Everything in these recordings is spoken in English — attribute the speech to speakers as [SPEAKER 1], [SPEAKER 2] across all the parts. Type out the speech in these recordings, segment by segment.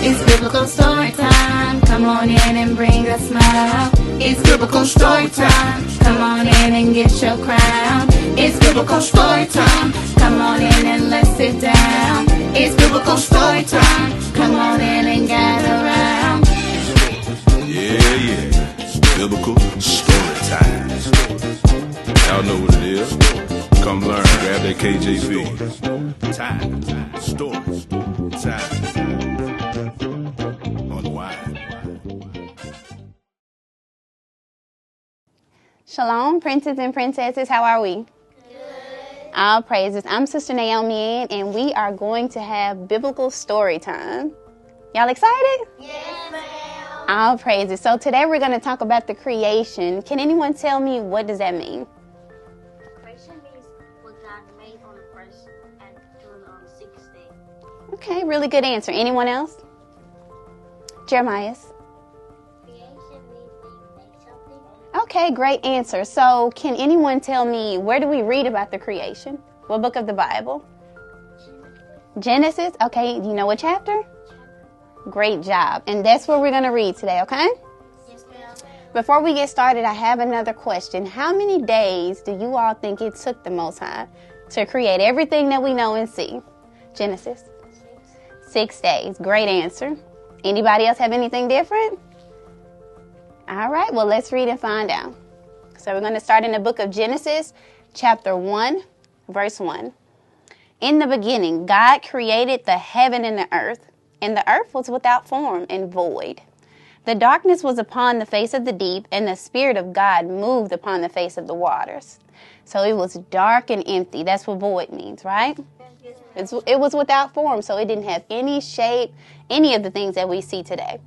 [SPEAKER 1] It's biblical story time. Come on in and bring a smile. It's biblical story time. Come on in and get your crown. It's biblical story time. Come on in and let's sit down. It's biblical story time. Come on in and gather round.
[SPEAKER 2] Yeah. It's biblical story time. Y'all know what it is. Come learn. Grab that KJV. Time. Story. Time.
[SPEAKER 3] Shalom, princes and princesses. How are we?
[SPEAKER 4] Good.
[SPEAKER 3] All praises. I'm Sister Naomi, and we are going to have biblical story time. Y'all excited?
[SPEAKER 4] Yes, ma'am.
[SPEAKER 3] All praises. So today we're going to talk about the creation. Can anyone tell me what does that mean?
[SPEAKER 4] Creation means what God made on the first and on the sixth day.
[SPEAKER 3] Okay, really good answer. Anyone else? Jeremiah. Okay, great answer. So can anyone tell me, where do we read about the creation? What book of the Bible? Genesis. Okay, do you know what chapter? Great job. And that's what we're going to read today, okay?
[SPEAKER 4] Yes, ma'am.
[SPEAKER 3] Before we get started, I have another question. How many days do you all think it took the Most High to create everything that we know and see? Genesis. 6 days. Great answer. Anybody else have anything different? All right, well, let's read and find out. So we're going to start in the book of Genesis, chapter 1, verse 1. In the beginning, God created the heaven and the earth was without form and void. The darkness was upon the face of the deep, and the Spirit of God moved upon the face of the waters. So it was dark and empty. That's what void means, right? It was without form, so it didn't have any shape, any of the things that we see today.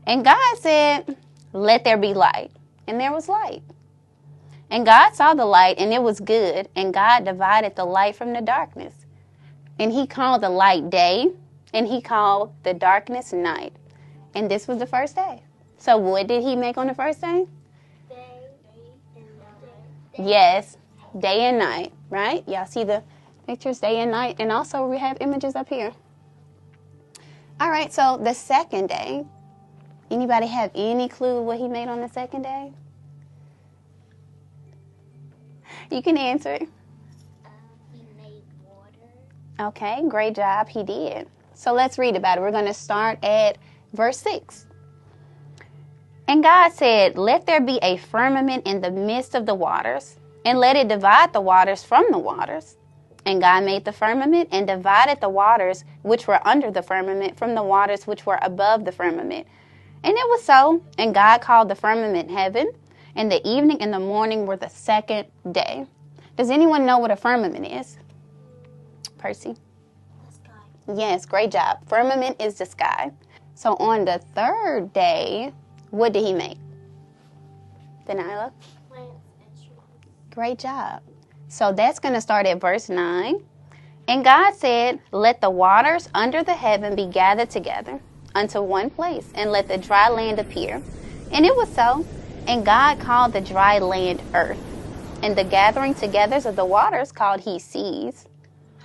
[SPEAKER 3] And God said, let there be light. And there was light. And God saw the light, and it was good. And God divided the light from the darkness. And he called the light day, and he called the darkness night. And this was the first day. So what did he make on the first day?
[SPEAKER 4] Day and night.
[SPEAKER 3] Yes, day and night, right? Y'all see the pictures, day and night. And also we have images up here. All right, so the second day. Anybody have any clue what he made on the second day? You can answer.
[SPEAKER 4] He made water.
[SPEAKER 3] Okay, great job. He did. So let's read about it. We're going to start at verse 6. And God said, let there be a firmament in the midst of the waters, and let it divide the waters from the waters. And God made the firmament and divided the waters which were under the firmament from the waters which were above the firmament. And it was so, and God called the firmament heaven, and the evening and the morning were the second day. Does anyone know what a firmament is? Percy?
[SPEAKER 4] The sky.
[SPEAKER 3] Yes, great job. Firmament is the sky. So on the third day, what did he make? Daniela?
[SPEAKER 4] Plants and trees.
[SPEAKER 3] Great job. So that's going to start at verse 9. And God said, let the waters under the heaven be gathered together unto one place, and let the dry land appear. And it was so. And God called the dry land earth, and the gathering together of the waters called he seas.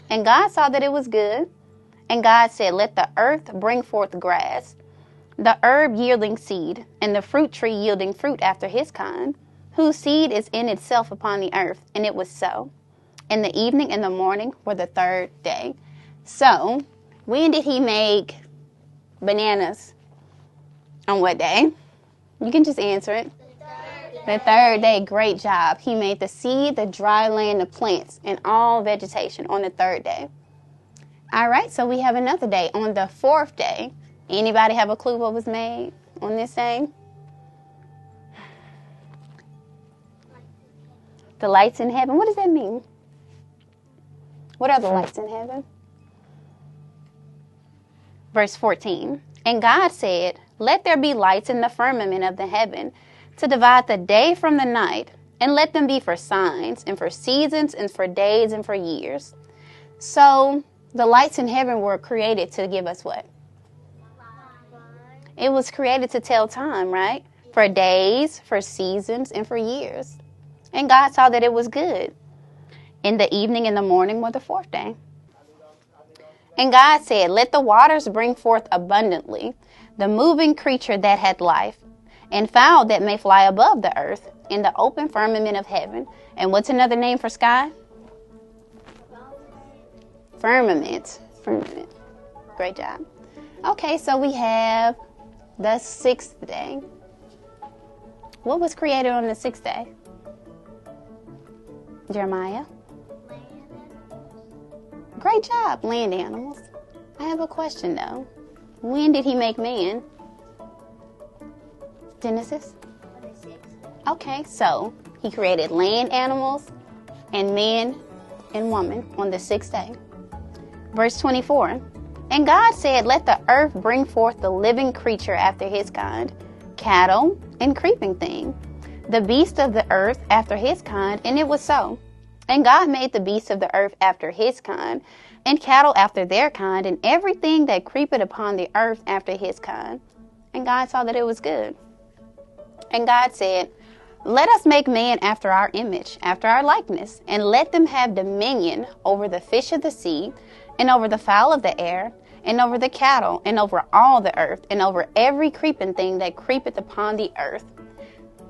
[SPEAKER 3] And God saw that it was good. And God said, let the earth bring forth grass, the herb yielding seed, and the fruit tree yielding fruit after his kind, whose seed is in itself upon the earth. And it was so. And the evening and the morning were the third day. So, when did he make bananas? On what day? You can just answer it. The third day. Great job. He made the seed, the dry land, the plants, and all vegetation on the third day. All right, so we have another day. On the fourth day, anybody have a clue what was made on this day? The lights in heaven. What does that mean? What are the lights in heaven? Verse 14. And God said, let there be lights in the firmament of the heaven to divide the day from the night, and let them be for signs and for seasons and for days and for years. So the lights in heaven were created to give us what? It was created to tell time, right? For days, for seasons, and for years. And God saw that it was good. In the evening and the morning were the fourth day. And God said, let the waters bring forth abundantly the moving creature that had life, and fowl that may fly above the earth in the open firmament of heaven. And what's another name for sky? Firmament. Firmament. Great job. Okay, so we have the sixth day. What was created on the sixth day? Jeremiah? Great job, land animals. I have a question though. When did he make man? Genesis? Okay, so he created land animals and man and woman on the sixth day. Verse 24. And God said, let the earth bring forth the living creature after his kind, cattle and creeping thing, the beast of the earth after his kind, and it was so. And God made the beasts of the earth after his kind, and cattle after their kind, and everything that creepeth upon the earth after his kind. And God saw that it was good. And God said, let us make man after our image, after our likeness, and let them have dominion over the fish of the sea, and over the fowl of the air, and over the cattle, and over all the earth, and over every creeping thing that creepeth upon the earth.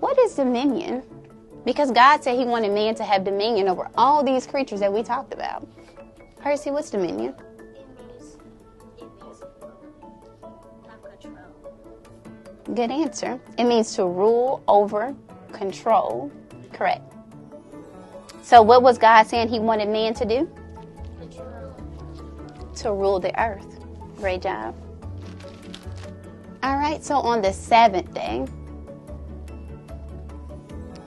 [SPEAKER 3] What is dominion? Because God said he wanted man to have dominion over all these creatures that we talked about. Percy, what's dominion?
[SPEAKER 4] It means have control.
[SPEAKER 3] Good answer. It means to rule over, control. Correct. So what was God saying he wanted man to do?
[SPEAKER 4] Control.
[SPEAKER 3] To rule the earth. Great job. All right, so on the seventh day,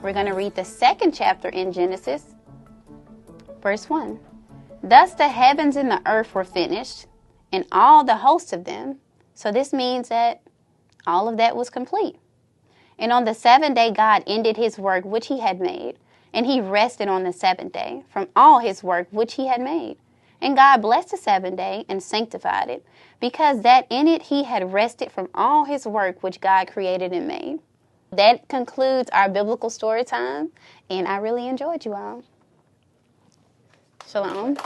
[SPEAKER 3] we're going to read the second chapter in Genesis, verse 1. Thus the heavens and the earth were finished, and all the hosts of them. So this means that all of that was complete. And on the seventh day, God ended his work which he had made, and he rested on the seventh day from all his work which he had made. And God blessed the seventh day and sanctified it, because that in it he had rested from all his work which God created and made. That concludes our biblical story time, and I really enjoyed you all. Shalom.